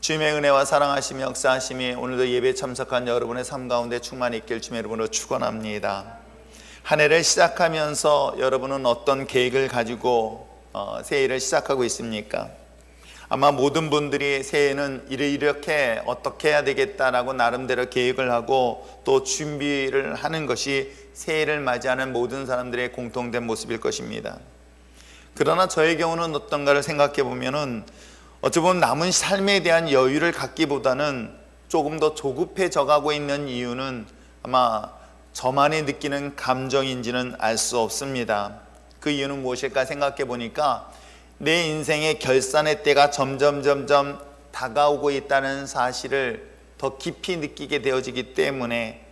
주님의 은혜와 사랑하심이 역사하심이 오늘도 예배 참석한 여러분의 삶 가운데 충만히 있길 주님의 이름으로 축원합니다. 한 해를 시작하면서 여러분은 어떤 계획을 가지고 새해를 시작하고 있습니까? 아마 모든 분들이 새해는 이렇게 어떻게 해야 되겠다라고 나름대로 계획을 하고 또 준비를 하는 것이 새해를 맞이하는 모든 사람들의 공통된 모습일 것입니다. 그러나 저의 경우는 어떤가를 생각해 보면은 어찌 보면 남은 삶에 대한 여유를 갖기보다는 조금 더 조급해져 가고 있는 이유는 아마 저만이 느끼는 감정인지는 알 수 없습니다. 그 이유는 무엇일까 생각해 보니까 내 인생의 결산의 때가 점점 다가오고 있다는 사실을 더 깊이 느끼게 되어지기 때문에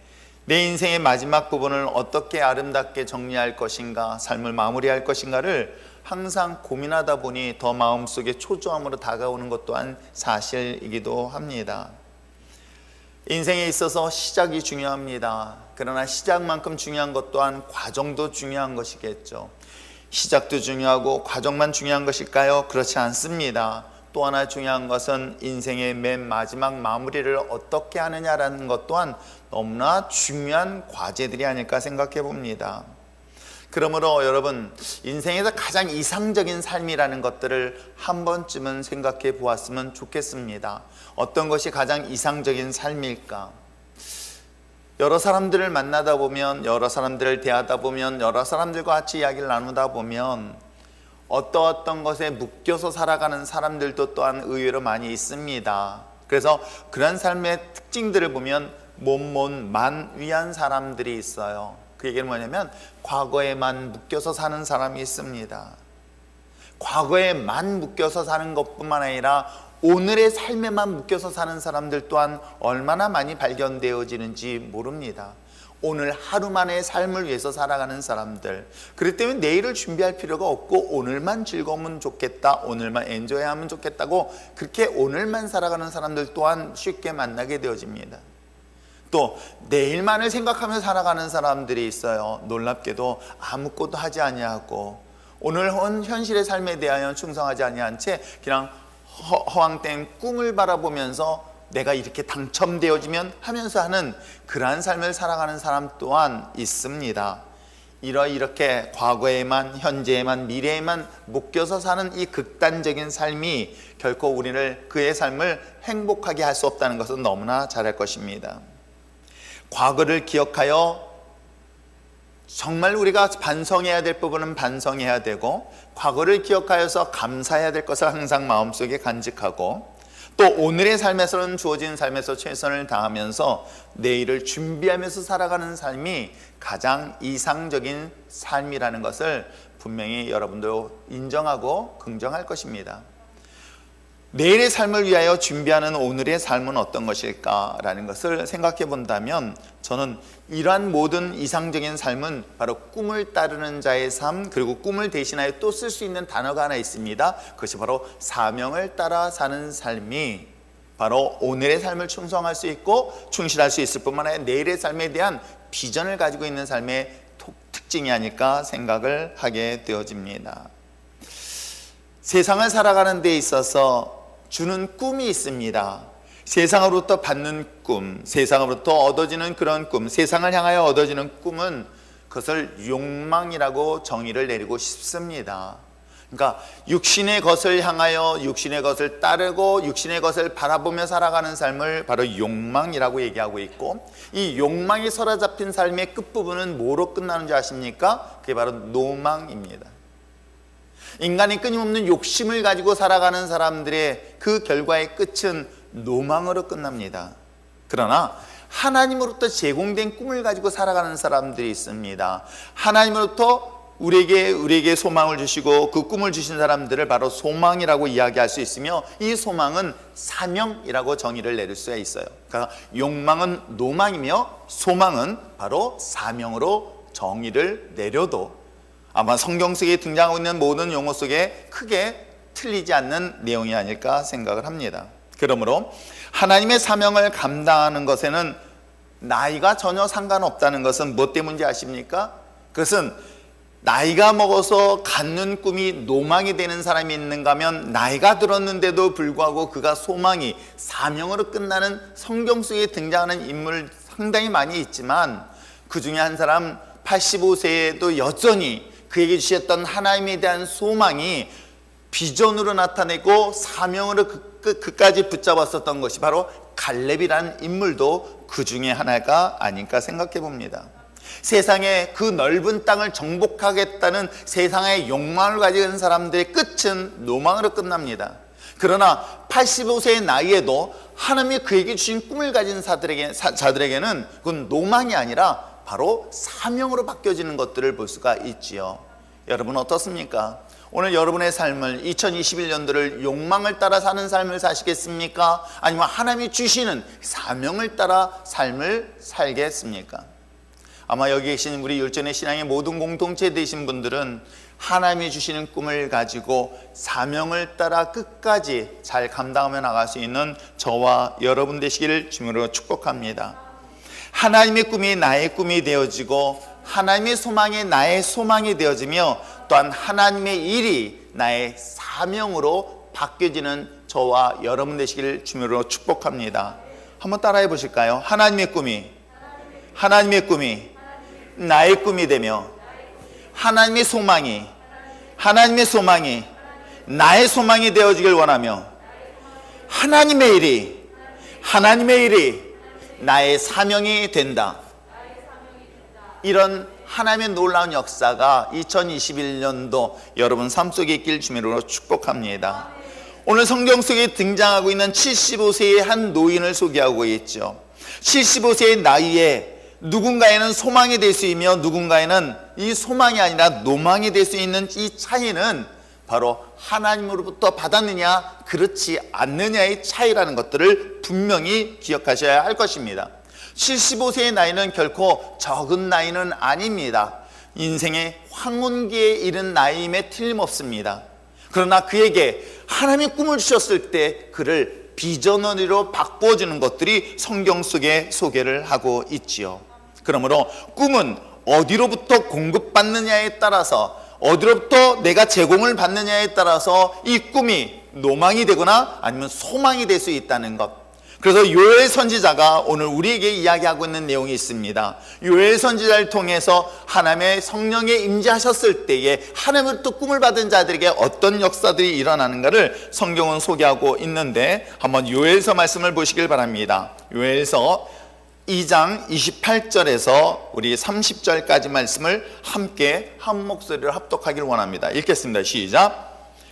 내 인생의 마지막 부분을 어떻게 아름답게 정리할 것인가, 삶을 마무리할 것인가를 항상 고민하다 보니 더 마음속에 초조함으로 다가오는 것 또한 사실이기도 합니다. 인생에 있어서 시작이 중요합니다. 그러나 시작만큼 중요한 것 또한 과정도 중요한 것이겠죠. 시작도 중요하고 과정만 중요한 것일까요? 그렇지 않습니다. 또 하나 중요한 것은 인생의 맨 마지막 마무리를 어떻게 하느냐라는 것 또한 너무나 중요한 과제들이 아닐까 생각해 봅니다. 그러므로 여러분, 인생에서 가장 이상적인 삶이라는 것들을 한 번쯤은 생각해 보았으면 좋겠습니다. 어떤 것이 가장 이상적인 삶일까? 여러 사람들을 만나다 보면, 여러 사람들을 대하다 보면, 여러 사람들과 같이 이야기를 나누다 보면 어떤 것에 묶여서 살아가는 사람들도 또한 의외로 많이 있습니다. 그래서 그런 삶의 특징들을 보면 만 위한 사람들이 있어요. 그 얘기는 뭐냐면 과거에만 묶여서 사는 사람이 있습니다. 과거에만 묶여서 사는 것뿐만 아니라 오늘의 삶에만 묶여서 사는 사람들 또한 얼마나 많이 발견되어지는지 모릅니다. 오늘 하루만의 삶을 위해서 살아가는 사람들, 그렇기 때문에 내일을 준비할 필요가 없고 오늘만 즐거우면 좋겠다, 오늘만 엔조이하면 좋겠다고 그렇게 오늘만 살아가는 사람들 또한 쉽게 만나게 되어집니다. 또 내일만을 생각하며 살아가는 사람들이 있어요. 놀랍게도 아무것도 하지 아니하고 오늘 현실의 삶에 대하여 충성하지 아니한 채 그냥 허황된 꿈을 바라보면서 내가 이렇게 당첨되어지면 하면서 하는 그러한 삶을 살아가는 사람 또한 있습니다. 이렇게 과거에만, 현재에만, 미래에만 묶여서 사는 이 극단적인 삶이 결코 우리를 그의 삶을 행복하게 할 수 없다는 것은 너무나 잘 알 것입니다. 과거를 기억하여 정말 우리가 반성해야 될 부분은 반성해야 되고, 과거를 기억하여서 감사해야 될 것을 항상 마음속에 간직하고, 또 오늘의 삶에서는 주어진 삶에서 최선을 다하면서 내일을 준비하면서 살아가는 삶이 가장 이상적인 삶이라는 것을 분명히 여러분도 인정하고 긍정할 것입니다. 내일의 삶을 위하여 준비하는 오늘의 삶은 어떤 것일까라는 것을 생각해 본다면, 저는 이러한 모든 이상적인 삶은 바로 꿈을 따르는 자의 삶, 그리고 꿈을 대신하여 또 쓸 수 있는 단어가 하나 있습니다. 그것이 바로 사명을 따라 사는 삶이 바로 오늘의 삶을 충성할 수 있고 충실할 수 있을 뿐만 아니라 내일의 삶에 대한 비전을 가지고 있는 삶의 특징이 아닐까 생각을 하게 되어집니다. 세상을 살아가는 데 있어서 주는 꿈이 있습니다. 세상으로부터 받는 꿈, 세상으로부터 얻어지는 그런 꿈, 세상을 향하여 얻어지는 꿈은 그것을 욕망이라고 정의를 내리고 싶습니다. 그러니까 육신의 것을 향하여 육신의 것을 따르고 육신의 것을 바라보며 살아가는 삶을 바로 욕망이라고 얘기하고 있고, 이 욕망이 사로잡힌 삶의 끝부분은 뭐로 끝나는지 아십니까? 그게 바로 노망입니다. 인간이 끊임없는 욕심을 가지고 살아가는 사람들의 그 결과의 끝은 노망으로 끝납니다. 그러나 하나님으로부터 제공된 꿈을 가지고 살아가는 사람들이 있습니다. 하나님으로부터 우리에게 소망을 주시고 그 꿈을 주신 사람들을 바로 소망이라고 이야기할 수 있으며, 이 소망은 사명이라고 정의를 내릴 수가 있어요. 그러니까 욕망은 노망이며 소망은 바로 사명으로 정의를 내려도 아마 성경 속에 등장하고 있는 모든 용어 속에 크게 틀리지 않는 내용이 아닐까 생각을 합니다. 그러므로 하나님의 사명을 감당하는 것에는 나이가 전혀 상관없다는 것은 무엇 때문인지 아십니까? 그것은 나이가 먹어서 갖는 꿈이 노망이 되는 사람이 있는가 하면 나이가 들었는데도 불구하고 그가 소망이 사명으로 끝나는 성경 속에 등장하는 인물 상당히 많이 있지만 그 중에 한 사람 85세에도 여전히 그에게 주셨던 하나님에 대한 소망이 비전으로 나타내고 사명으로 끝까지 붙잡았었던 것이 바로 갈렙이라는 인물도 그 중에 하나가 아닐까 생각해 봅니다. 세상의 그 넓은 땅을 정복하겠다는 세상의 욕망을 가지고 사람들의 끝은 노망으로 끝납니다. 그러나 85세의 나이에도 하나님이 그에게 주신 꿈을 가진 자들에게는 그건 노망이 아니라 바로 사명으로 바뀌어지는 것들을 볼 수가 있지요. 여러분 어떻습니까? 오늘 여러분의 삶을 2021년도를 욕망을 따라 사는 삶을 사시겠습니까? 아니면 하나님이 주시는 사명을 따라 삶을 살겠습니까? 아마 여기 계신 우리 율전의 신앙의 모든 공동체 되신 분들은 하나님이 주시는 꿈을 가지고 사명을 따라 끝까지 잘 감당하며 나갈 수 있는 저와 여러분 되시기를 주님으로 축복합니다. 하나님의 꿈이 나의 꿈이 되어지고 하나님의 소망이 나의 소망이 되어지며 또한 하나님의 일이 나의 사명으로 바뀌어지는 저와 여러분 되시기를 주님으로 축복합니다. 한번 따라해 보실까요? 하나님의 꿈이 나의 꿈이 되며 하나님의 소망이 나의 소망이 되어지길 원하며 하나님의 일이 나의 사명이 된다. 이런 하나님의 놀라운 역사가 2021년도 여러분 삶 속에 있길 주님으로 축복합니다. 오늘 성경 속에 등장하고 있는 75세의 한 노인을 소개하고 있죠. 75세의 나이에 누군가에는 소망이 될 수 있며 누군가에는 이 소망이 아니라 노망이 될 수 있는 이 차이는 바로 하나님으로부터 받았느냐 그렇지 않느냐의 차이라는 것들을 분명히 기억하셔야 할 것입니다. 75세의 나이는 결코 적은 나이는 아닙니다. 인생의 황혼기에 이른 나이임에 틀림없습니다. 그러나 그에게 하나님의 꿈을 주셨을 때 그를 비전원으로 바꿔주는 것들이 성경 속에 소개를 하고 있지요. 그러므로 꿈은 어디로부터 공급받느냐에 따라서 어디로부터 내가 제공을 받느냐에 따라서 이 꿈이 노망이 되거나 아니면 소망이 될 수 있다는 것. 그래서 요엘 선지자가 오늘 우리에게 이야기하고 있는 내용이 있습니다. 요엘 선지자를 통해서 하나님의 성령에 임재하셨을 때에 하나님으로부터 꿈을 받은 자들에게 어떤 역사들이 일어나는가를 성경은 소개하고 있는데 한번 요엘서 말씀을 보시길 바랍니다. 요엘서 2장 28절에서 우리 30절까지 말씀을 함께 한 목소리로 합독하길 원합니다. 읽겠습니다. 시작.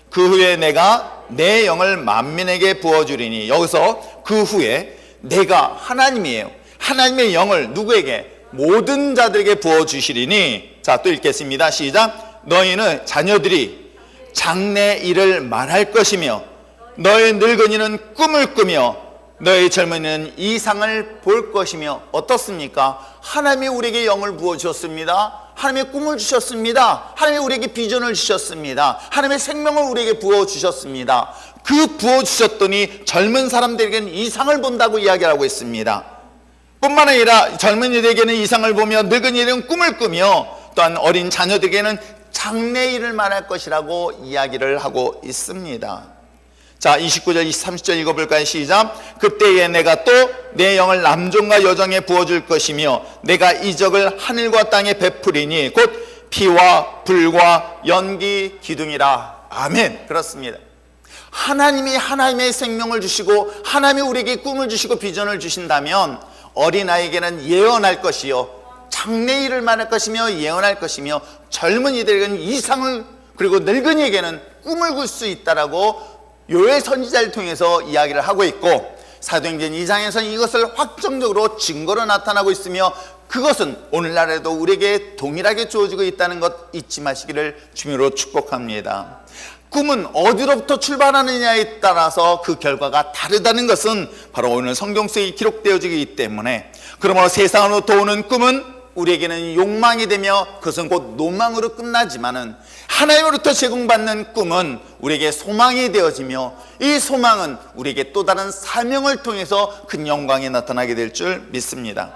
그 후에 내가 내 영을 만민에게 부어주리니, 여기서 그 후에 내가 하나님이에요. 하나님의 영을 누구에게? 모든 자들에게 부어주시리니. 자, 또 읽겠습니다. 시작. 너희는 자녀들이 장래 일을 말할 것이며 너희 늙은이는 꿈을 꾸며 너희 젊은이는 이상을 볼 것이며. 어떻습니까? 하나님이 우리에게 영을 부어주셨습니다. 하나님의 꿈을 주셨습니다. 하나님이 우리에게 비전을 주셨습니다. 하나님의 생명을 우리에게 부어주셨습니다. 그 부어주셨더니 젊은 사람들에게는 이상을 본다고 이야기하고 있습니다. 뿐만 아니라 젊은이들에게는 이상을 보며 늙은이들은 꿈을 꾸며 또한 어린 자녀들에게는 장래 일을 말할 것이라고 이야기를 하고 있습니다. 자, 29절, 30절 읽어볼까요? 시작. 그때에 내가 또 내 영을 남종과 여종에 부어줄 것이며 내가 이적을 하늘과 땅에 베푸리니 곧 피와 불과 연기 기둥이라. 아멘. 그렇습니다. 하나님이 하나님의 생명을 주시고 하나님이 우리에게 꿈을 주시고 비전을 주신다면 어린아이에게는 예언할 것이요 장래 일을 말할 것이며 예언할 것이며 젊은이들에게는 이상을, 그리고 늙은이에게는 꿈을 꿀 수 있다라고 요엘 선지자를 통해서 이야기를 하고 있고, 사도행전 2장에서는 이것을 확정적으로 증거로 나타나고 있으며 그것은 오늘날에도 우리에게 동일하게 주어지고 있다는 것 잊지 마시기를 주님으로 축복합니다. 꿈은 어디로부터 출발하느냐에 따라서 그 결과가 다르다는 것은 바로 오늘 성경 속에 기록되어지기 때문에, 그러므로 세상으로부터 오는 꿈은 우리에게는 욕망이 되며 그것은 곧 노망으로 끝나지만은 하나님으로부터 제공받는 꿈은 우리에게 소망이 되어지며 이 소망은 우리에게 또 다른 사명을 통해서 큰 영광이 나타나게 될 줄 믿습니다.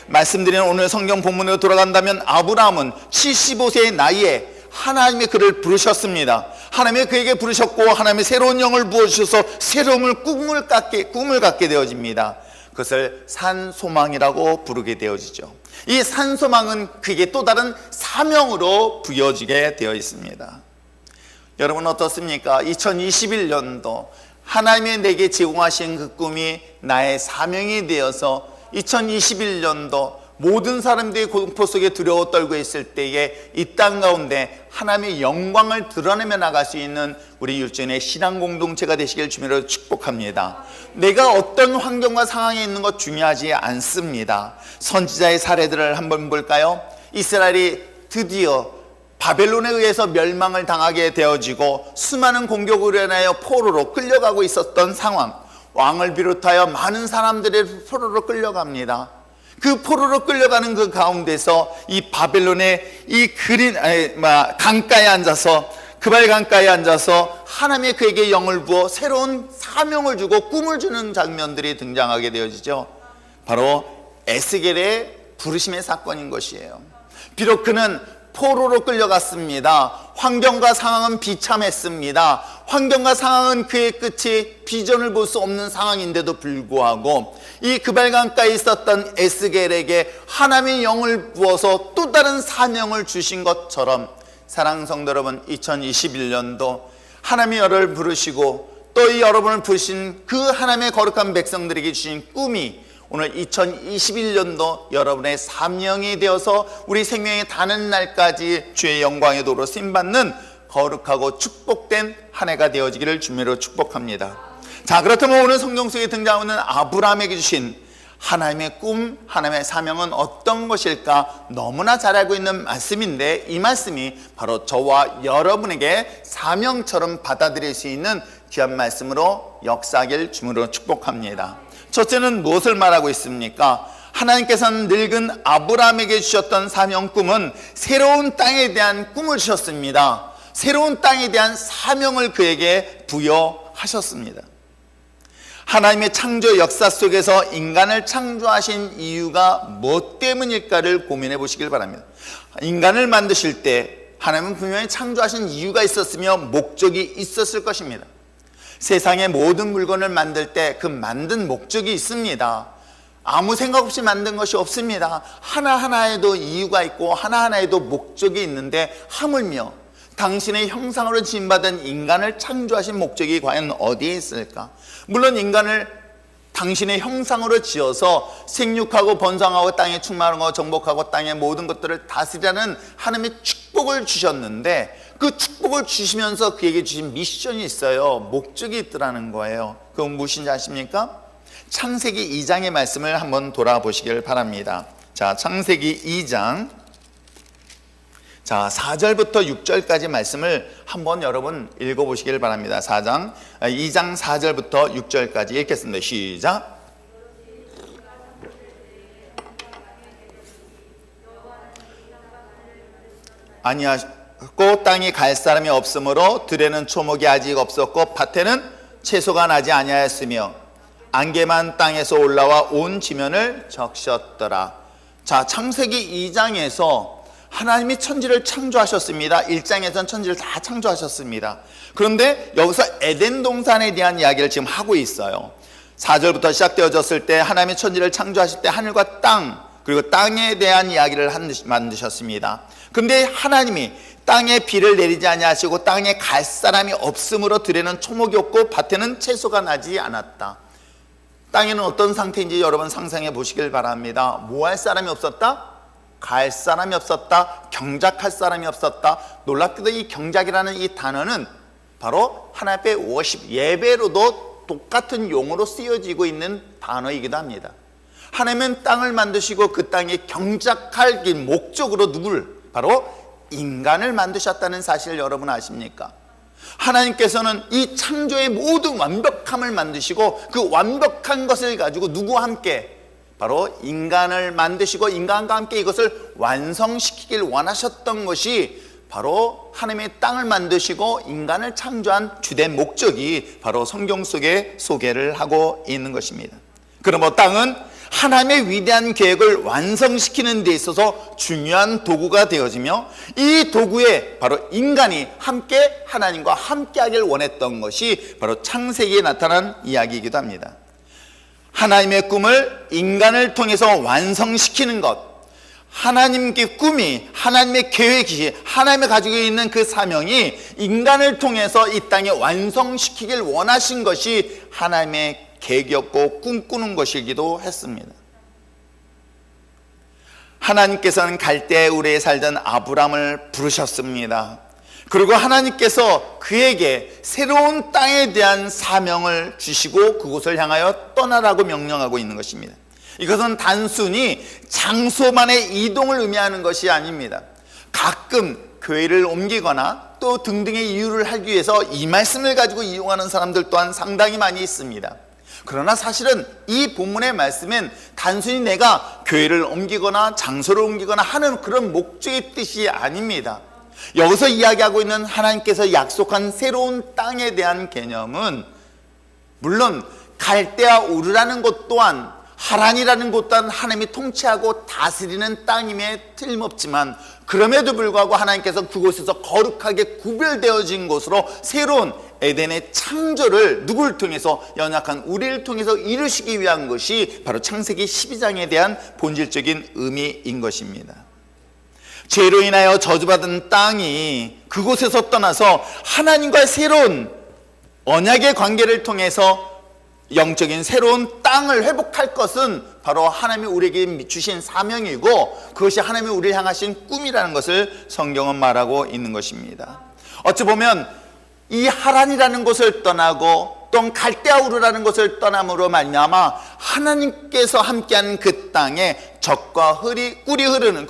말씀드리는 오늘 성경 본문으로 돌아간다면 아브라함은 75세의 나이에 하나님의 그를 부르셨습니다. 하나님이 그에게 부르셨고 하나님의 새로운 영을 부어주셔서 새로운 꿈을 갖게 되어집니다. 그것을 산소망이라고 부르게 되어지죠. 이 산소망은 그에게 또 다른 사명으로 부여지게 되어 있습니다. 여러분 어떻습니까? 2021년도 하나님이 내게 제공하신 그 꿈이 나의 사명이 되어서 2021년도 모든 사람들이 공포 속에 두려워 떨고 있을 때에 이 땅 가운데 하나님의 영광을 드러내며 나갈 수 있는 우리 율전의 신앙 공동체가 되시길 주님으로 축복합니다. 내가 어떤 환경과 상황에 있는 것 중요하지 않습니다. 선지자의 사례들을 한번 볼까요? 이스라엘이 드디어 바벨론에 의해서 멸망을 당하게 되어지고 수많은 공격으로 인하여 포로로 끌려가고 있었던 상황, 왕을 비롯하여 많은 사람들이 포로로 끌려갑니다. 그 포로로 끌려가는 그 가운데서 이 바벨론의 이 강가에 앉아서 그발 강가에 앉아서 하나님의 그에게 영을 부어 새로운 사명을 주고 꿈을 주는 장면들이 등장하게 되어지죠. 바로 에스겔의 부르심의 사건인 것이에요. 비록 그는 포로로 끌려갔습니다. 환경과 상황은 비참했습니다. 환경과 상황은 그의 끝이 비전을 볼 수 없는 상황인데도 불구하고 이 그발강가에 있었던 에스겔에게 하나님의 영을 부어서 또 다른 사명을 주신 것처럼 사랑하는 성도 여러분, 2021년도 하나님이 여러분을 부르시고 또 이 여러분을 부르신 그 하나님의 거룩한 백성들에게 주신 꿈이 오늘 2021년도 여러분의 사명이 되어서 우리 생명에 닿는 날까지 주의 영광의 도로 쓰임받는 거룩하고 축복된 한 해가 되어지기를 주님으로 축복합니다. 자, 그렇다면 오늘 성경 속에 등장하는 아브라함에게 주신 하나님의 꿈, 하나님의 사명은 어떤 것일까 너무나 잘 알고 있는 말씀인데 이 말씀이 바로 저와 여러분에게 사명처럼 받아들일 수 있는 귀한 말씀으로 역사하길 주님으로 축복합니다. 첫째는 무엇을 말하고 있습니까? 하나님께서는 늙은 아브라함에게 주셨던 사명 꿈은 새로운 땅에 대한 꿈을 주셨습니다. 새로운 땅에 대한 사명을 그에게 부여하셨습니다. 하나님의 창조 역사 속에서 인간을 창조하신 이유가 무엇 때문일까를 고민해 보시길 바랍니다. 인간을 만드실 때 하나님은 분명히 창조하신 이유가 있었으며 목적이 있었을 것입니다. 세상의 모든 물건을 만들 때 그 만든 목적이 있습니다. 아무 생각 없이 만든 것이 없습니다. 하나하나에도 이유가 있고 하나하나에도 목적이 있는데 하물며 당신의 형상으로 지음받은 인간을 창조하신 목적이 과연 어디에 있을까? 물론 인간을 당신의 형상으로 지어서 생육하고 번성하고 땅에 충만하고 정복하고 땅의 모든 것들을 다스리라는 하나님의 축복을 주셨는데 그 축복을 주시면서 그에게 주신 미션이 있어요. 목적이 있더라는 거예요. 그건 무엇인지 아십니까? 창세기 2장의 말씀을 한번 돌아보시길 바랍니다. 자, 창세기 2장 4절부터 6절까지 말씀을 한번 여러분 읽어보시길 바랍니다. 2장 4절부터 6절까지 읽겠습니다. 시작. 아니하고 땅이 갈 사람이 없으므로 들에는 초목이 아직 없었고 밭에는 채소가 나지 아니하였으며 안개만 땅에서 올라와 온 지면을 적셨더라. 자, 창세기 2장에서 하나님이 천지를 창조하셨습니다. 1장에서는 천지를 다 창조하셨습니다. 그런데 여기서 에덴 동산에 대한 이야기를 지금 하고 있어요. 4절부터 시작되어졌을 때 하나님이 천지를 창조하실 때 하늘과 땅 그리고 땅에 대한 이야기를 만드셨습니다. 그런데 하나님이 땅에 비를 내리지 아니하시고 땅에 갈 사람이 없으므로 들에는 초목이 없고 밭에는 채소가 나지 않았다. 땅에는 어떤 상태인지 여러분 상상해 보시길 바랍니다. 뭐 할 사람이 없었다? 갈 사람이 없었다. 경작할 사람이 없었다. 놀랍게도 이 경작이라는 이 단어는 바로 하나님 앞에 워십, 예배로도 똑같은 용어로 쓰여지고 있는 단어이기도 합니다. 하나님은 땅을 만드시고 그 땅에 경작할 목적으로 누구를? 바로 인간을 만드셨다는 사실을 여러분 아십니까? 하나님께서는 이 창조의 모든 완벽함을 만드시고 그 완벽한 것을 가지고 누구와 함께? 바로 인간을 만드시고 인간과 함께 이것을 완성시키길 원하셨던 것이 바로 하나님의 땅을 만드시고 인간을 창조한 주된 목적이 바로 성경 속에 소개를 하고 있는 것입니다. 그러므로 땅은 하나님의 위대한 계획을 완성시키는 데 있어서 중요한 도구가 되어지며, 이 도구에 바로 인간이 함께 하나님과 함께하길 원했던 것이 바로 창세기에 나타난 이야기이기도 합니다. 하나님의 꿈을 인간을 통해서 완성시키는 것, 하나님의 꿈이, 하나님의 계획이, 하나님이 가지고 있는 그 사명이 인간을 통해서 이 땅에 완성시키길 원하신 것이 하나님의 계획이었고 꿈꾸는 것이기도 했습니다. 하나님께서는 갈대아 우르에 살던 아브람을 부르셨습니다. 그리고 하나님께서 그에게 새로운 땅에 대한 사명을 주시고 그곳을 향하여 떠나라고 명령하고 있는 것입니다. 이것은 단순히 장소만의 이동을 의미하는 것이 아닙니다. 가끔 교회를 옮기거나 또 등등의 이유를 하기 위해서 이 말씀을 가지고 이용하는 사람들 또한 상당히 많이 있습니다. 그러나 사실은 이 본문의 말씀은 단순히 내가 교회를 옮기거나 장소를 옮기거나 하는 그런 목적의 뜻이 아닙니다. 여기서 이야기하고 있는 하나님께서 약속한 새로운 땅에 대한 개념은, 물론 갈대아 우르라는 곳 또한, 하란이라는 곳 또한 하나님이 통치하고 다스리는 땅임에 틀림없지만, 그럼에도 불구하고 하나님께서 그곳에서 거룩하게 구별되어진 곳으로 새로운 에덴의 창조를 누구를 통해서, 연약한 우리를 통해서 이루시기 위한 것이 바로 창세기 12장에 대한 본질적인 의미인 것입니다. 죄로 인하여 저주받은 땅이 그곳에서 떠나서 하나님과의 새로운 언약의 관계를 통해서 영적인 새로운 땅을 회복할 것은 바로 하나님이 우리에게 주신 사명이고, 그것이 하나님이 우리를 향하신 꿈이라는 것을 성경은 말하고 있는 것입니다. 어찌 보면 이 하란이라는 곳을 떠나고 또 갈대아 우르라는 곳을 떠남으로 말미암아 하나님께서 함께한 그 땅에 젖과 꿀이 흐르는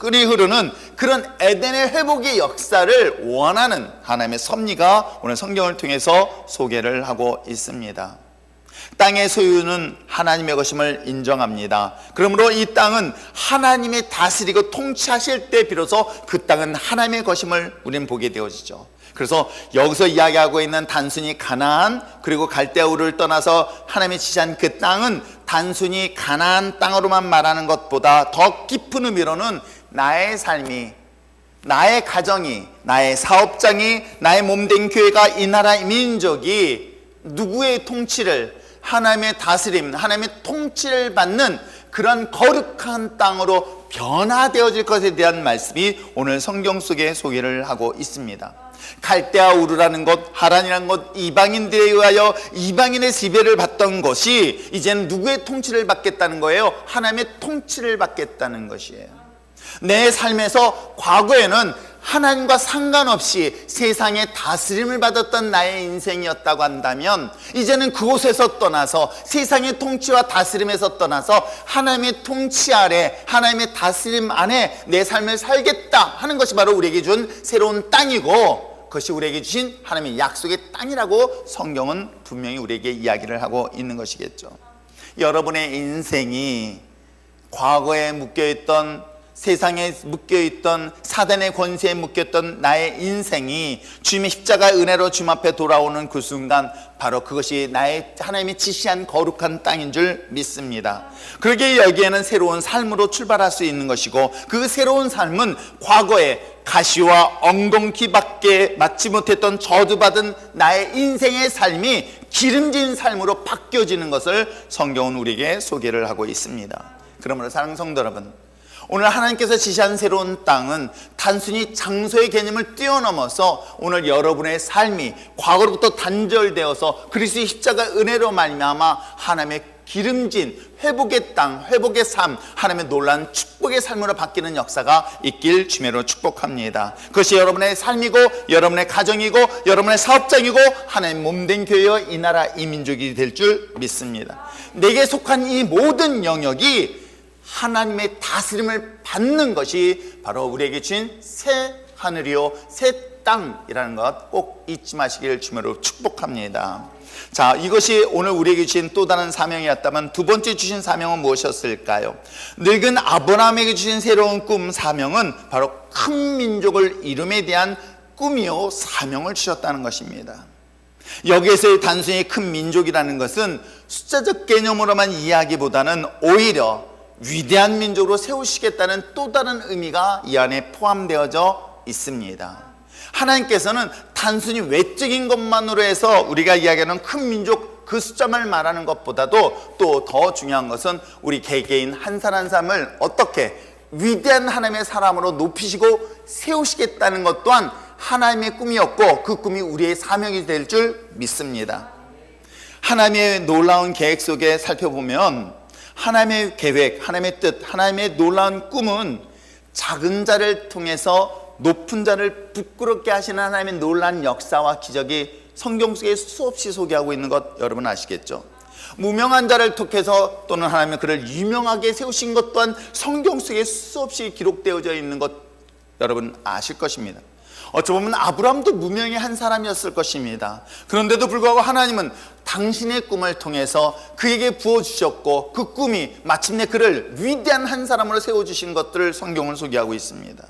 그런 에덴의 회복의 역사를 원하는 하나님의 섭리가 오늘 성경을 통해서 소개를 하고 있습니다. 땅의 소유는 하나님의 것임을 인정합니다. 그러므로 이 땅은 하나님이 다스리고 통치하실 때 비로소 그 땅은 하나님의 것임을 우리는 보게 되어지죠. 그래서 여기서 이야기하고 있는 단순히 가나안 그리고 갈대아 우르를 떠나서 하나님이 지시한 그 땅은 단순히 가나안 땅으로만 말하는 것보다 더 깊은 의미로는 나의 삶이, 나의 가정이, 나의 사업장이, 나의 몸된 교회가, 이 나라 이 민족이 누구의 통치를, 하나님의 다스림, 하나님의 통치를 받는 그런 거룩한 땅으로 변화되어질 것에 대한 말씀이 오늘 성경 속에 소개를 하고 있습니다. 갈대아 우르라는 곳, 하란이라는 곳, 이방인들에 의하여 이방인의 지배를 받던 것이 이제는 누구의 통치를 받겠다는 거예요? 하나님의 통치를 받겠다는 것이에요. 내 삶에서 과거에는 하나님과 상관없이 세상의 다스림을 받았던 나의 인생이었다고 한다면, 이제는 그곳에서 떠나서 세상의 통치와 다스림에서 떠나서 하나님의 통치 아래, 하나님의 다스림 안에 내 삶을 살겠다 하는 것이 바로 우리에게 준 새로운 땅이고, 그것이 우리에게 주신 하나님의 약속의 땅이라고 성경은 분명히 우리에게 이야기를 하고 있는 것이겠죠. 여러분의 인생이 과거에 묶여있던, 세상에 묶여있던, 사단의 권세에 묶였던 나의 인생이 주님의 십자가의 은혜로 주님 앞에 돌아오는 그 순간, 바로 그것이 나의 하나님이 지시한 거룩한 땅인 줄 믿습니다. 그러기에 여기에는 새로운 삶으로 출발할 수 있는 것이고, 그 새로운 삶은 과거에 가시와 엉겅퀴밖에 맞지 못했던 저주받은 나의 인생의 삶이 기름진 삶으로 바뀌어지는 것을 성경은 우리에게 소개를 하고 있습니다. 그러므로 사랑하는 성도 여러분, 오늘 하나님께서 지시한 새로운 땅은 단순히 장소의 개념을 뛰어넘어서 오늘 여러분의 삶이 과거로부터 단절되어서 그리스도의 십자가 은혜로 말미암아 하나님의 기름진 회복의 땅, 회복의 삶, 하나님의 놀라운 축복의 삶으로 바뀌는 역사가 있길 주님으로 축복합니다. 그것이 여러분의 삶이고, 여러분의 가정이고, 여러분의 사업장이고, 하나님 몸된 교회와 이 나라 이 민족이 될 줄 믿습니다. 내게 속한 이 모든 영역이 하나님의 다스림을 받는 것이 바로 우리에게 주신 새 하늘이요 새 땅이라는 것 꼭 잊지 마시길 주님으로 축복합니다. 자, 이것이 오늘 우리에게 주신 또 다른 사명이었다면, 두 번째 주신 사명은 무엇이었을까요? 늙은 아브라함에게 주신 새로운 꿈, 사명은 바로 큰 민족을 이룸에 대한 꿈이요 사명을 주셨다는 것입니다. 여기에서의 단순히 큰 민족이라는 것은 숫자적 개념으로만 이해하기보다는 오히려 위대한 민족으로 세우시겠다는 또 다른 의미가 이 안에 포함되어져 있습니다. 하나님께서는 단순히 외적인 것만으로 해서 우리가 이야기하는 큰 민족 그 숫자를 말하는 것보다도 또 더 중요한 것은 우리 개개인 한 사람 한 사람을 어떻게 위대한 하나님의 사람으로 높이시고 세우시겠다는 것 또한 하나님의 꿈이었고 그 꿈이 우리의 사명이 될 줄 믿습니다. 하나님의 놀라운 계획 속에 살펴보면 하나님의 계획, 하나님의 뜻, 하나님의 놀라운 꿈은 작은 자를 통해서 높은 자를 부끄럽게 하시는 하나님의 놀라운 역사와 기적이 성경 속에 수없이 소개하고 있는 것 여러분 아시겠죠? 무명한 자를 통해서 또는 하나님은 그를 유명하게 세우신 것 또한 성경 속에 수없이 기록되어져 있는 것 여러분 아실 것입니다. 어쩌면 아브라함도 무명의 한 사람이었을 것입니다. 그런데도 불구하고 하나님은 당신의 꿈을 통해서 그에게 부어주셨고 그 꿈이 마침내 그를 위대한 한 사람으로 세워주신 것들을 성경을 소개하고 있습니다.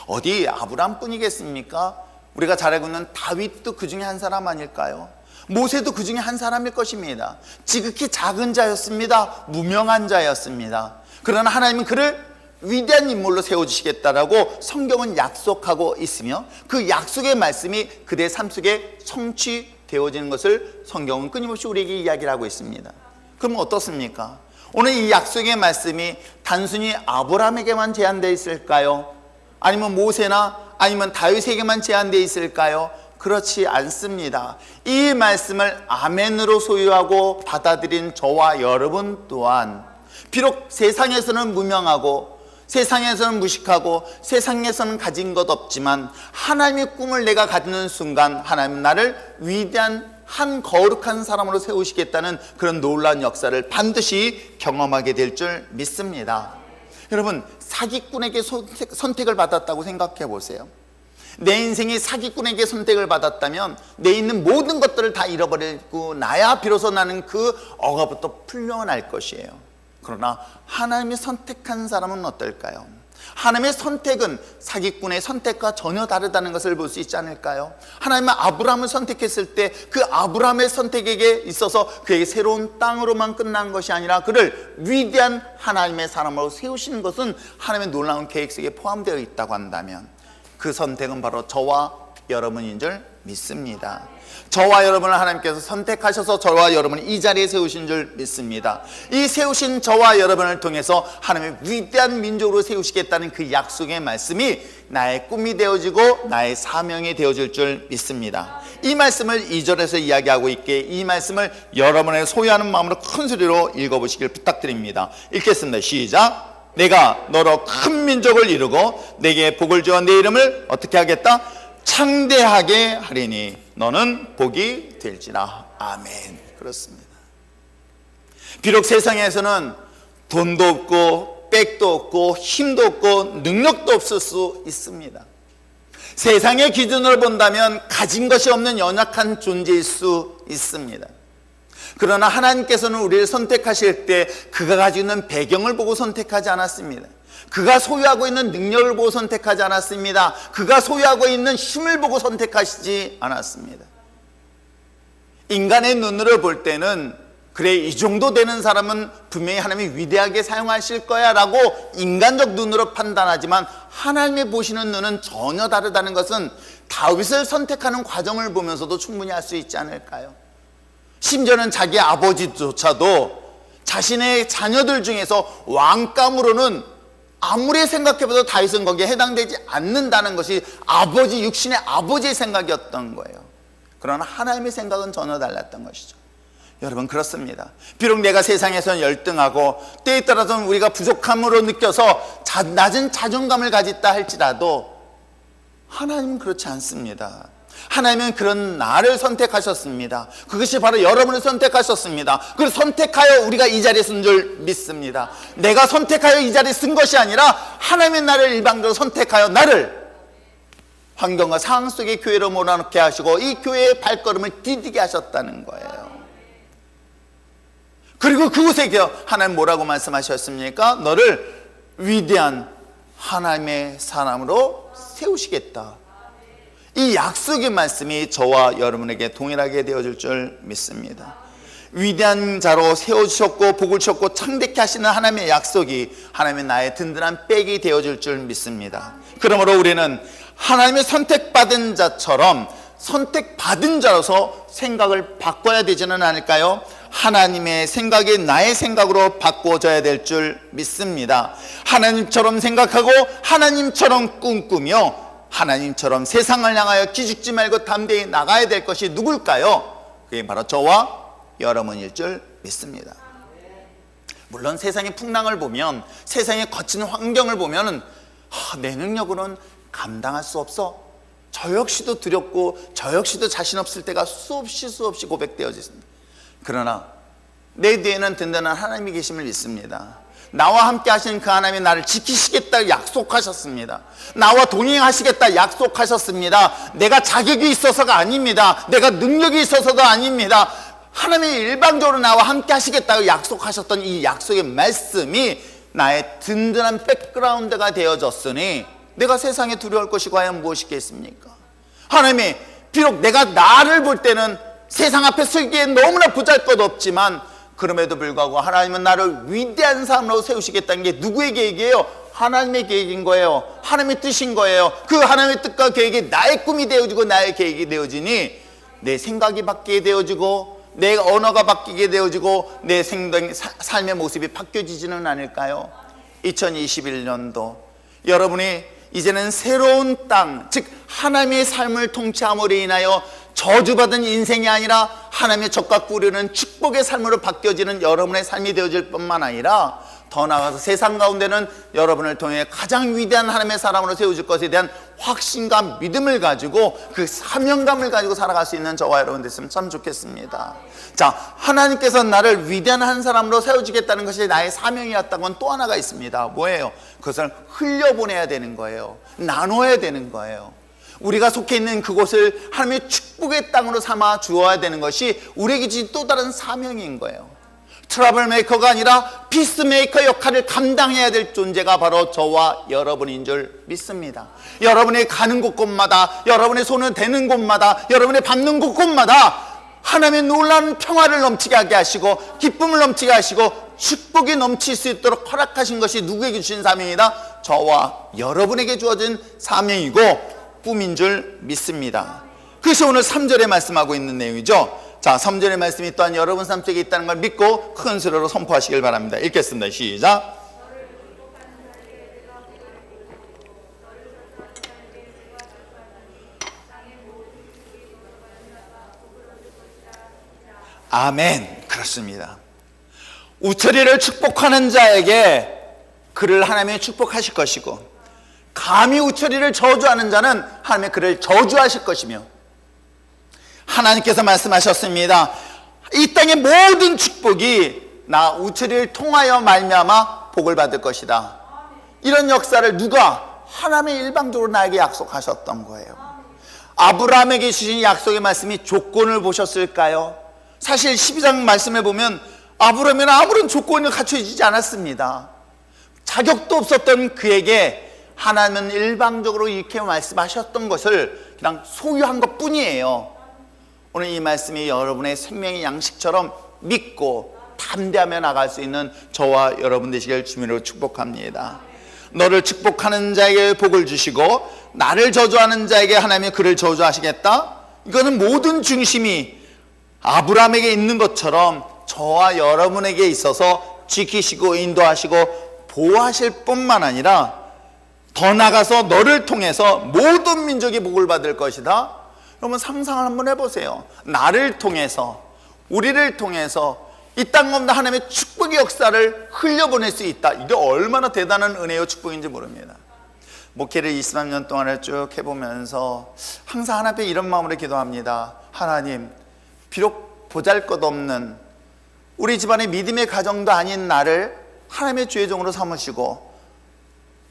어디 아브라함뿐이겠습니까? 우리가 잘 알고 있는 다윗도 그 중에 한 사람 아닐까요? 모세도 그 중에 한 사람일 것입니다. 지극히 작은 자였습니다. 무명한 자였습니다. 그러나 하나님은 그를 위대한 인물로 세워주시겠다라고 성경은 약속하고 있으며 그 약속의 말씀이 그들의 삶 속에 성취되어지는 것을 성경은 끊임없이 우리에게 이야기를 하고 있습니다. 그럼 어떻습니까? 오늘 이 약속의 말씀이 단순히 아브라함에게만 제한되어 있을까요? 아니면 모세나 아니면 다윗에게만 제한되어 있을까요? 그렇지 않습니다. 이 말씀을 아멘으로 소유하고 받아들인 저와 여러분 또한 비록 세상에서는 무명하고 세상에서는 무식하고 세상에서는 가진 것 없지만 하나님의 꿈을 내가 갖는 순간 하나님은 나를 위대한 한 거룩한 사람으로 세우시겠다는 그런 놀라운 역사를 반드시 경험하게 될 줄 믿습니다. 여러분, 사기꾼에게 선택을 받았다고 생각해 보세요. 내 인생이 사기꾼에게 선택을 받았다면 내 있는 모든 것들을 다 잃어버리고 나야 비로소 나는 그 억압부터 풀려날 것이에요. 그러나 하나님이 선택한 사람은 어떨까요? 하나님의 선택은 사기꾼의 선택과 전혀 다르다는 것을 볼 수 있지 않을까요? 하나님은 아브라함을 선택했을 때 그 아브라함의 선택에게 있어서 그에게 새로운 땅으로만 끝난 것이 아니라 그를 위대한 하나님의 사람으로 세우시는 것은 하나님의 놀라운 계획 속에 포함되어 있다고 한다면 그 선택은 바로 저와 여러분인 줄 믿습니다. 저와 여러분을 하나님께서 선택하셔서 저와 여러분을 이 자리에 세우신 줄 믿습니다. 이 세우신 저와 여러분을 통해서 하나님의 위대한 민족으로 세우시겠다는 그 약속의 말씀이 나의 꿈이 되어지고 나의 사명이 되어질 줄 믿습니다. 이 말씀을 2절에서 이야기하고 있기에 이 말씀을 여러분의 소유하는 마음으로 큰 소리로 읽어보시길 부탁드립니다. 읽겠습니다. 시작. 내가 너로 큰 민족을 이루고 내게 복을 주어 내 이름을 어떻게 하겠다? 창대하게 하리니 너는 복이 될지라. 아멘. 그렇습니다. 비록 세상에서는 돈도 없고 백도 없고 힘도 없고 능력도 없을 수 있습니다. 세상의 기준으로 본다면 가진 것이 없는 연약한 존재일 수 있습니다. 그러나 하나님께서는 우리를 선택하실 때 그가 가지고 있는 배경을 보고 선택하지 않았습니다. 그가 소유하고 있는 능력을 보고 선택하지 않았습니다. 그가 소유하고 있는 힘을 보고 선택하시지 않았습니다. 인간의 눈으로 볼 때는 그래 이 정도 되는 사람은 분명히 하나님이 위대하게 사용하실 거야 라고 인간적 눈으로 판단하지만 하나님이 보시는 눈은 전혀 다르다는 것은 다윗을 선택하는 과정을 보면서도 충분히 알 수 있지 않을까요? 심지어는 자기 아버지조차도 자신의 자녀들 중에서 왕감으로는 아무리 생각해봐도 다윗은 거기에 해당되지 않는다는 것이 아버지, 육신의 아버지의 생각이었던 거예요. 그러나 하나님의 생각은 전혀 달랐던 것이죠. 여러분 그렇습니다. 비록 내가 세상에서는 열등하고 때에 따라서는 우리가 부족함으로 느껴서 낮은 자존감을 가졌다 할지라도 하나님은 그렇지 않습니다. 하나님은 그런 나를 선택하셨습니다. 그것이 바로 여러분을 선택하셨습니다. 그걸 선택하여 우리가 이 자리에 쓴 줄 믿습니다. 내가 선택하여 이 자리에 쓴 것이 아니라 하나님의 나를 일방적으로 선택하여 나를 환경과 상황 속에 교회로 몰아넣게 하시고 이 교회의 발걸음을 디디게 하셨다는 거예요. 그리고 그곳에 하나님 뭐라고 말씀하셨습니까? 너를 위대한 하나님의 사람으로 세우시겠다. 이 약속의 말씀이 저와 여러분에게 동일하게 되어질 줄 믿습니다. 위대한 자로 세워주셨고 복을 주셨고 창대케 하시는 하나님의 약속이 하나님의 나의 든든한 백이 되어줄 줄 믿습니다. 그러므로 우리는 하나님의 선택받은 자처럼 선택받은 자로서 생각을 바꿔야 되지는 않을까요? 하나님의 생각이 나의 생각으로 바꿔져야 될 줄 믿습니다. 하나님처럼 생각하고 하나님처럼 꿈꾸며 하나님처럼 세상을 향하여 기죽지 말고 담대히 나가야 될 것이 누굴까요? 그게 바로 저와 여러분일 줄 믿습니다. 물론 세상의 풍랑을 보면, 세상의 거친 환경을 보면 내 능력으로는 감당할 수 없어, 저 역시도 두렵고 저 역시도 자신 없을 때가 수없이 고백되어집니다. 그러나 내 뒤에는 든든한 하나님이 계심을 믿습니다. 나와 함께 하시는 그 하나님이 나를 지키시겠다 약속하셨습니다. 나와 동행하시겠다 약속하셨습니다. 내가 자격이 있어서가 아닙니다. 내가 능력이 있어서도 아닙니다. 하나님이 일방적으로 나와 함께 하시겠다고 약속하셨던 이 약속의 말씀이 나의 든든한 백그라운드가 되어졌으니 내가 세상에 두려울 것이 과연 무엇이겠습니까? 하나님이 비록 내가 나를 볼 때는 세상 앞에 서기에 너무나 보잘것없지만 그럼에도 불구하고 하나님은 나를 위대한 사람으로 세우시겠다는 게 누구의 계획이에요? 하나님의 계획인 거예요. 하나님의 뜻인 거예요. 그 하나님의 뜻과 계획이 나의 꿈이 되어지고 나의 계획이 되어지니 내 생각이 바뀌게 되어지고 내 언어가 바뀌게 되어지고 내 삶의 모습이 바뀌어지지는 않을까요? 2021년도 여러분이 이제는 새로운 땅, 즉 하나님의 삶을 통치함으로 인하여 저주받은 인생이 아니라 하나님의 젖과 꿀이는 축복의 삶으로 바뀌어지는 여러분의 삶이 되어질 뿐만 아니라 더 나아가서 세상 가운데는 여러분을 통해 가장 위대한 하나님의 사람으로 세워질 것에 대한 확신과 믿음을 가지고 그 사명감을 가지고 살아갈 수 있는 저와 여러분 됐으면 참 좋겠습니다. 자, 하나님께서 나를 위대한 한 사람으로 세워주겠다는 것이 나의 사명이었다고는 또 하나가 있습니다. 뭐예요? 그것을 흘려보내야 되는 거예요. 나눠야 되는 거예요. 우리가 속해 있는 그곳을 하나님의 축복의 땅으로 삼아 주어야 되는 것이 우리에게 주신 또 다른 사명인 거예요. 트러블 메이커가 아니라 피스메이커 역할을 감당해야 될 존재가 바로 저와 여러분인 줄 믿습니다. 여러분이 가는 곳곳마다, 여러분의 손을 대는 곳마다, 여러분이 밟는 곳곳마다 하나님의 놀라운 평화를 넘치게 하게 하시고 기쁨을 넘치게 하시고 축복이 넘칠 수 있도록 허락하신 것이 누구에게 주신 사명이다? 저와 여러분에게 주어진 사명이고 꿈인 줄 믿습니다. 그래서 오늘 3절에 말씀하고 있는 내용이죠. 자, 3절의 말씀이 또한 여러분 삶 속에 있다는 걸 믿고 큰 소리로 선포하시길 바랍니다. 읽겠습니다. 시작. 아멘. 그렇습니다. 우처리를 축복하는 자에게 그를 하나님이 축복하실 것이고, 감히 우처리를 저주하는 자는 하나님의 그를 저주하실 것이며, 하나님께서 말씀하셨습니다. 이 땅의 모든 축복이 나 우처리를 통하여 말미암아 복을 받을 것이다. 이런 역사를 누가? 하나님이 일방적으로 나에게 약속하셨던 거예요. 아브라함에게 주신 약속의 말씀이 조건을 보셨을까요? 사실 12장 말씀에 보면 아브라함은 아무런 조건을 갖춰지지 않았습니다. 자격도 없었던 그에게 하나님은 일방적으로 이렇게 말씀하셨던 것을 그냥 소유한 것 뿐이에요. 오늘 이 말씀이 여러분의 생명의 양식처럼 믿고 담대하며 나갈 수 있는 저와 여러분 되시길 주님으로 축복합니다. 너를 축복하는 자에게 복을 주시고 나를 저주하는 자에게 하나님이 그를 저주하시겠다? 이거는 모든 중심이 아브라함에게 있는 것처럼 저와 여러분에게 있어서 지키시고 인도하시고 보호하실 뿐만 아니라 더 나아가서 너를 통해서 모든 민족이 복을 받을 것이다. 여러분 상상을 한번 해보세요. 나를 통해서, 우리를 통해서 이 땅 가운데 하나님의 축복의 역사를 흘려보낼 수 있다. 이게 얼마나 대단한 은혜요 축복인지 모릅니다. 목회를 23년 동안을 쭉 해보면서 항상 하나님 앞에 이런 마음으로 기도합니다. 하나님, 비록 보잘것없는 우리 집안의 믿음의 가정도 아닌 나를 하나님의 주의 종으로 삼으시고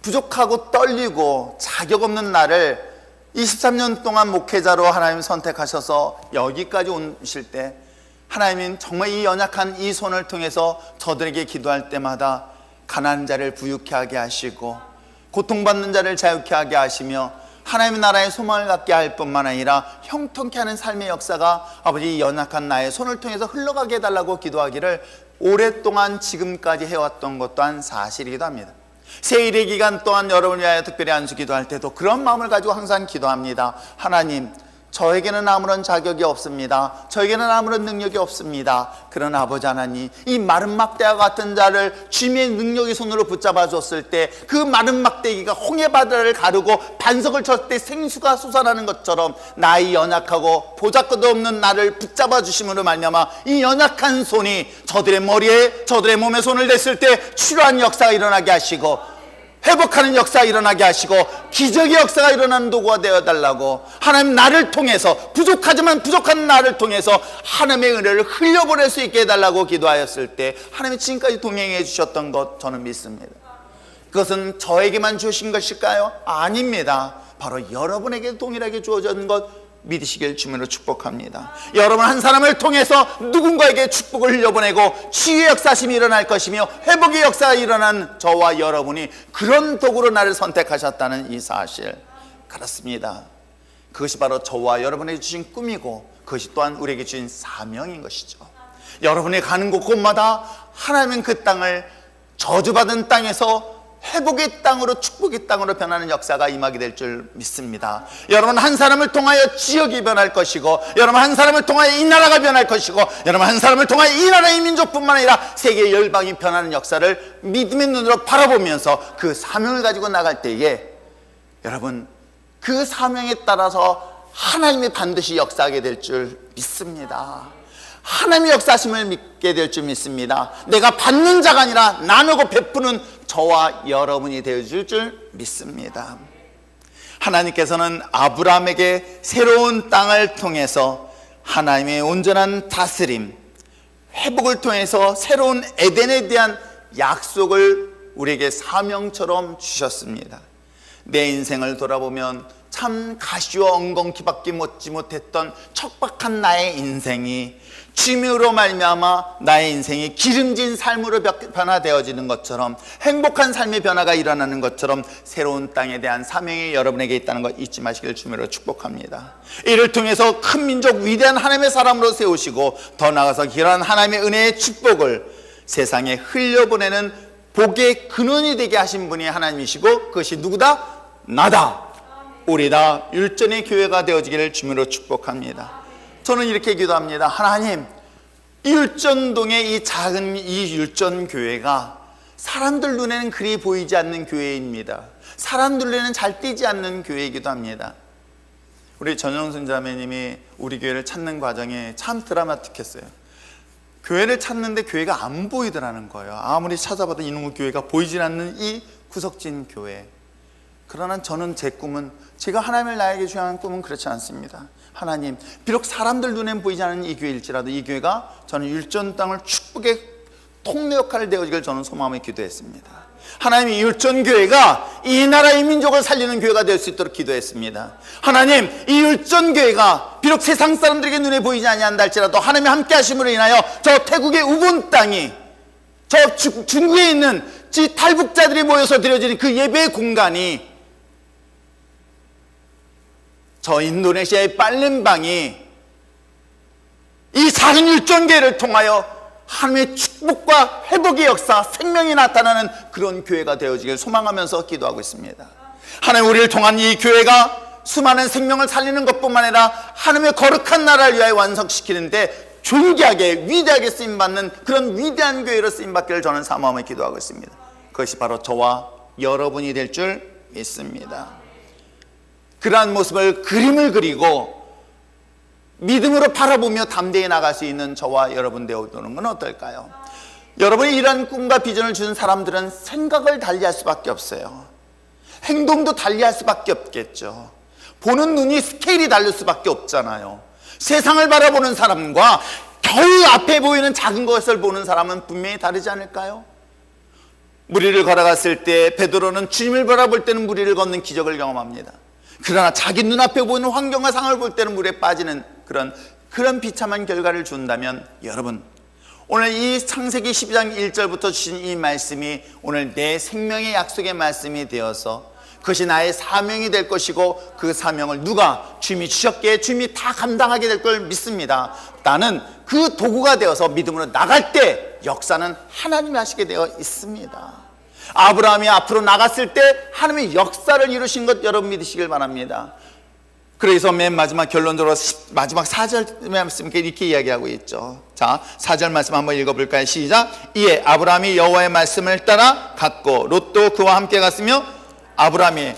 부족하고 떨리고 자격 없는 나를 23년 동안 목회자로 하나님 선택하셔서 여기까지 오실 때 하나님은 정말 이 연약한 이 손을 통해서 저들에게 기도할 때마다 가난한 자를 부유케 하게 하시고 고통받는 자를 자유케 하게 하시며 하나님의 나라의 소망을 갖게 할 뿐만 아니라 형통케 하는 삶의 역사가 아버지 연약한 나의 손을 통해서 흘러가게 해달라고 기도하기를 오랫동안 지금까지 해왔던 것 또한 사실이기도 합니다. 세일의 기간 또한 여러분을 위하여 특별히 안수 기도할 때도 그런 마음을 가지고 항상 기도합니다. 하나님, 저에게는 아무런 자격이 없습니다. 저에게는 아무런 능력이 없습니다. 그러나 아버지 하나님, 이 마른 막대와 같은 자를 주님의 능력의 손으로 붙잡아 줬을 때 그 마른 막대기가 홍해바다를 가르고 반석을 쳤을 때 생수가 솟아나는 것처럼 나의 연약하고 보잘것도 없는 나를 붙잡아 주심으로 말미암아 이 연약한 손이 저들의 머리에, 저들의 몸에 손을 댔을 때 치료하는 역사가 일어나게 하시고 회복하는 역사가 일어나게 하시고 기적의 역사가 일어나는 도구가 되어달라고, 하나님 나를 통해서, 부족하지만 부족한 나를 통해서 하나님의 은혜를 흘려보낼 수 있게 해달라고 기도하였을 때 하나님이 지금까지 동행해 주셨던 것 저는 믿습니다. 그것은 저에게만 주신 것일까요? 아닙니다. 바로 여러분에게 동일하게 주어진 것 믿으시길 주님으로 축복합니다. 여러분 한 사람을 통해서 누군가에게 축복을 흘려보내고 치유의 역사심이 일어날 것이며 회복의 역사가 일어난 저와 여러분이 그런 도구로 나를 선택하셨다는 이 사실, 그렇습니다. 그것이 바로 저와 여러분에게 주신 꿈이고 그것이 또한 우리에게 주신 사명인 것이죠. 여러분이 가는 곳곳마다 하나님은 그 땅을 저주받은 땅에서 회복의 땅으로, 축복의 땅으로 변하는 역사가 임하게 될 줄 믿습니다. 여러분 한 사람을 통하여 지역이 변할 것이고, 여러분 한 사람을 통하여 이 나라가 변할 것이고, 여러분 한 사람을 통하여 이 나라의 민족뿐만 아니라 세계 열방이 변하는 역사를 믿음의 눈으로 바라보면서 그 사명을 가지고 나갈 때에 여러분 그 사명에 따라서 하나님이 반드시 역사하게 될 줄 믿습니다. 하나님의 역사하심을 믿게 될 줄 믿습니다. 내가 받는 자가 아니라 나누고 베푸는 저와 여러분이 되어줄 줄 믿습니다. 하나님께서는 아브라함에게 새로운 땅을 통해서 하나님의 온전한 다스림, 회복을 통해서 새로운 에덴에 대한 약속을 우리에게 사명처럼 주셨습니다. 내 인생을 돌아보면 참 가시와 엉겅퀴밖에 먹지 못했던 척박한 나의 인생이 주님으로 말미암아 나의 인생이 기름진 삶으로 변화되어지는 것처럼, 행복한 삶의 변화가 일어나는 것처럼 새로운 땅에 대한 사명이 여러분에게 있다는 것 잊지 마시길 주님으로 축복합니다. 이를 통해서 큰 민족, 위대한 하나님의 사람으로 세우시고 더 나아가서 이러한 하나님의 은혜의 축복을 세상에 흘려보내는 복의 근원이 되게 하신 분이 하나님이시고 그것이 누구다? 나다. 우리다. 율전의 교회가 되어지기를 주님으로 축복합니다. 저는 이렇게 기도합니다. 하나님, 이 율전동의 이 작은 이 율전교회가 사람들 눈에는 그리 보이지 않는 교회입니다. 사람들 눈에는 잘 띄지 않는 교회이기도 합니다. 우리 전영순 자매님이 우리 교회를 찾는 과정이 참 드라마틱했어요. 교회를 찾는데 교회가 안 보이더라는 거예요. 아무리 찾아봐도 이놈의 교회가 보이지 않는 이 구석진 교회. 그러나 저는 제 꿈은, 제가 하나님을 나에게 주한 꿈은 그렇지 않습니다. 하나님, 비록 사람들 눈엔 보이지 않는 이 교회일지라도 이 교회가 저는 율전 땅을 축복의 통로 역할을 되어지길 저는 소망하며 기도했습니다. 하나님, 이 율전교회가 이 나라의 민족을 살리는 교회가 될 수 있도록 기도했습니다. 하나님, 이 율전교회가 비록 세상 사람들에게 눈에 보이지 아니한다 할지라도 하나님의 함께 하심으로 인하여 저 태국의 우본 땅이, 저 중국에 있는 지 탈북자들이 모여서 드려지는 그 예배의 공간이, 저 인도네시아의 팔렘방이 이 작은 율전교회를 통하여 하나님의 축복과 회복의 역사, 생명이 나타나는 그런 교회가 되어지길 소망하면서 기도하고 있습니다. 하나님, 우리를 통한 이 교회가 수많은 생명을 살리는 것뿐만 아니라 하나님의 거룩한 나라를 위하여 완성시키는데 존귀하게, 위대하게 쓰임받는 그런 위대한 교회로 쓰임받기를 저는 사모하며 기도하고 있습니다. 그것이 바로 저와 여러분이 될 줄 믿습니다. 그러한 모습을 그림을 그리고 믿음으로 바라보며 담대히 나갈 수 있는 저와 여러분 되어오는 건 어떨까요? 여러분이 이러한 꿈과 비전을 주는 사람들은 생각을 달리할 수밖에 없어요. 행동도 달리할 수밖에 없겠죠. 보는 눈이 스케일이 다를 수밖에 없잖아요. 세상을 바라보는 사람과 겨우 앞에 보이는 작은 것을 보는 사람은 분명히 다르지 않을까요? 무리를 걸어갔을 때 베드로는 주님을 바라볼 때는 무리를 걷는 기적을 경험합니다. 그러나 자기 눈앞에 보이는 환경과 상황을 볼 때는 물에 빠지는 그런 비참한 결과를 준다면, 여러분, 오늘 이 창세기 12장 1절부터 주신 이 말씀이 오늘 내 생명의 약속의 말씀이 되어서 그것이 나의 사명이 될 것이고 그 사명을 누가 주님이 주셨기에 주님이 다 감당하게 될 걸 믿습니다. 나는 그 도구가 되어서 믿음으로 나갈 때 역사는 하나님이 하시게 되어 있습니다. 아브라함이 앞으로 나갔을 때 하나님의 역사를 이루신 것 여러분 믿으시길 바랍니다. 그래서 맨 마지막 결론적으로 마지막 4절 말씀 이렇게 이야기하고 있죠. 자, 4절 말씀 한번 읽어볼까요? 시작. 이에 아브라함이 여호와의 말씀을 따라 갔고 롯도 그와 함께 갔으며 아브라함이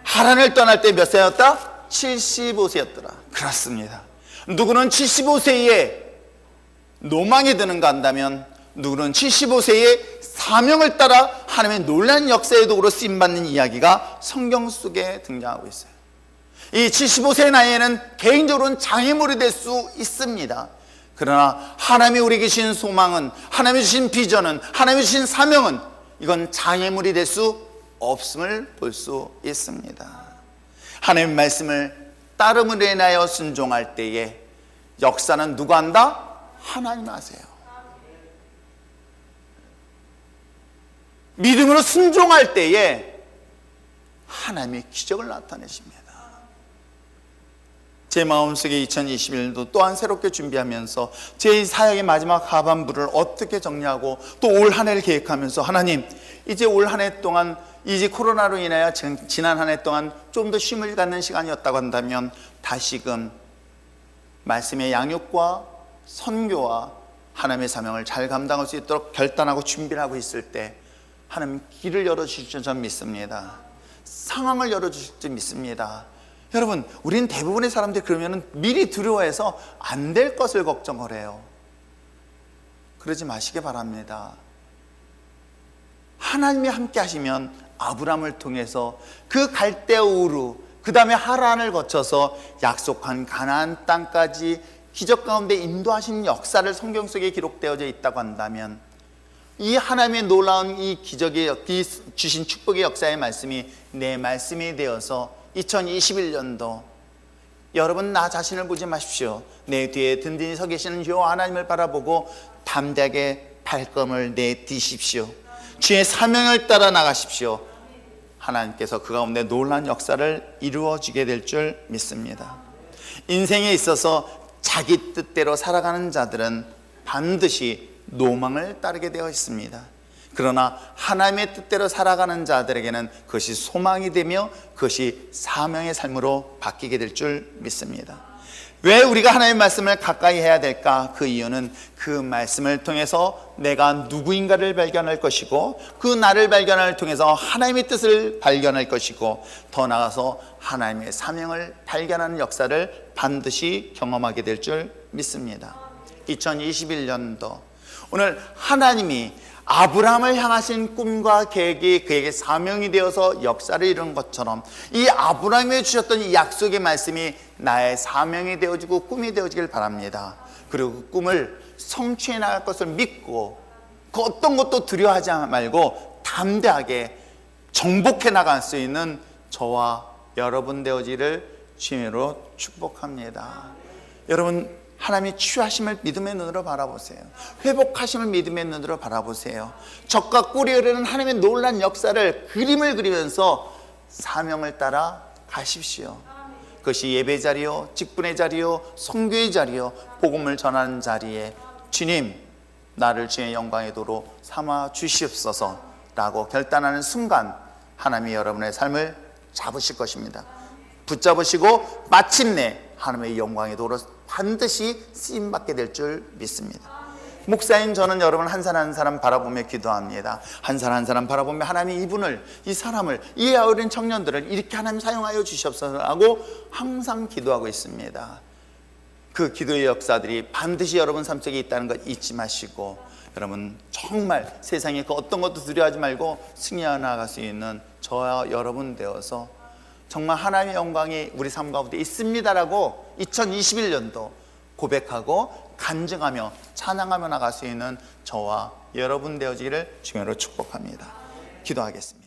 하란을 떠날 때 몇 세였다? 75세였더라. 그렇습니다. 누구는 75세에 노망이 드는가 한다면 누구는 75세에 사명을 따라 하나님의 놀라운 역사의 도구로 쓰임받는 이야기가 성경 속에 등장하고 있어요. 이 75세의 나이에는 개인적으로는 장애물이 될 수 있습니다. 그러나 하나님이 우리에게 주신 소망은, 하나님이 주신 비전은, 하나님이 주신 사명은 이건 장애물이 될 수 없음을 볼 수 있습니다. 하나님의 말씀을 따름으로 인하여 순종할 때에 역사는 누가 한다? 하나님 하세요. 믿음으로 순종할 때에 하나님의 기적을 나타내십니다. 제 마음속에 2021년도 또한 새롭게 준비하면서 제 사역의 마지막 하반부를 어떻게 정리하고 또 올 한 해를 계획하면서 하나님, 이제 올 한 해 동안 이제 코로나로 인하여 지난 한 해 동안 좀 더 쉼을 갖는 시간이었다고 한다면 다시금 말씀의 양육과 선교와 하나님의 사명을 잘 감당할 수 있도록 결단하고 준비를 하고 있을 때 하나님 길을 열어주실 줄 저는 믿습니다. 상황을 열어주실 줄 믿습니다. 여러분, 우리는 대부분의 사람들이 그러면 미리 두려워해서 안 될 것을 걱정을 해요. 그러지 마시기 바랍니다. 하나님이 함께 하시면 아브라함을 통해서 그 갈대우루, 그 다음에 하란을 거쳐서 약속한 가나안 땅까지 기적 가운데 인도하신 역사를 성경 속에 기록되어져 있다고 한다면 이 하나님의 놀라운 이 기적의 주신 축복의 역사의 말씀이 내 말씀이 되어서 2021년도 여러분 나 자신을 보지 마십시오. 내 뒤에 든든히 서 계시는 여호와 하나님을 바라보고 담대하게 발걸음을 내디십시오. 주의 사명을 따라 나가십시오. 하나님께서 그 가운데 놀라운 역사를 이루어지게 될 줄 믿습니다. 인생에 있어서 자기 뜻대로 살아가는 자들은 반드시 노망을 따르게 되어 있습니다. 그러나 하나님의 뜻대로 살아가는 자들에게는 그것이 소망이 되며 그것이 사명의 삶으로 바뀌게 될 줄 믿습니다. 왜 우리가 하나님의 말씀을 가까이 해야 될까? 그 이유는 그 말씀을 통해서 내가 누구인가를 발견할 것이고 그 나를 발견을 통해서 하나님의 뜻을 발견할 것이고 더 나아가서 하나님의 사명을 발견하는 역사를 반드시 경험하게 될 줄 믿습니다. 2021년도 오늘 하나님이 아브라함을 향하신 꿈과 계획이 그에게 사명이 되어서 역사를 이룬 것처럼 이 아브라함에 주셨던 이 약속의 말씀이 나의 사명이 되어지고 꿈이 되어지길 바랍니다. 그리고 그 꿈을 성취해 나갈 것을 믿고 그 어떤 것도 두려워하지 말고 담대하게 정복해 나갈 수 있는 저와 여러분 되어지를 주님으로 축복합니다. 여러분, 하나님의 치유하심을 믿음의 눈으로 바라보세요. 회복하심을 믿음의 눈으로 바라보세요. 적과 꿀이 흐르는 하나님의 놀라운 역사를 그림을 그리면서 사명을 따라 가십시오. 그것이 예배 자리요, 직분의 자리요, 선교의 자리요, 복음을 전하는 자리에 주님, 나를 주의 영광의 도로 삼아 주시옵소서 라고 결단하는 순간 하나님이 여러분의 삶을 잡으실 것입니다. 붙잡으시고 마침내 하나님의 영광의 도로 반드시 쓰임받게 될 줄 믿습니다. 목사인 저는 여러분 한 사람 한 사람 바라보며 기도합니다. 한 사람 한 사람 바라보며 하나님 이분을, 이 사람을, 이 어린 청년들을 이렇게 하나님 사용하여 주시옵소서 하고 항상 기도하고 있습니다. 그 기도의 역사들이 반드시 여러분 삶 속에 있다는 것 잊지 마시고 여러분 정말 세상에 그 어떤 것도 두려워하지 말고 승리해 나갈 수 있는 저와 여러분 되어서 정말 하나님의 영광이 우리 삶 가운데 있습니다라고 2021년도 고백하고 간증하며 찬양하며 나갈 수 있는 저와 여러분 되어지기를 주님으로 축복합니다. 기도하겠습니다.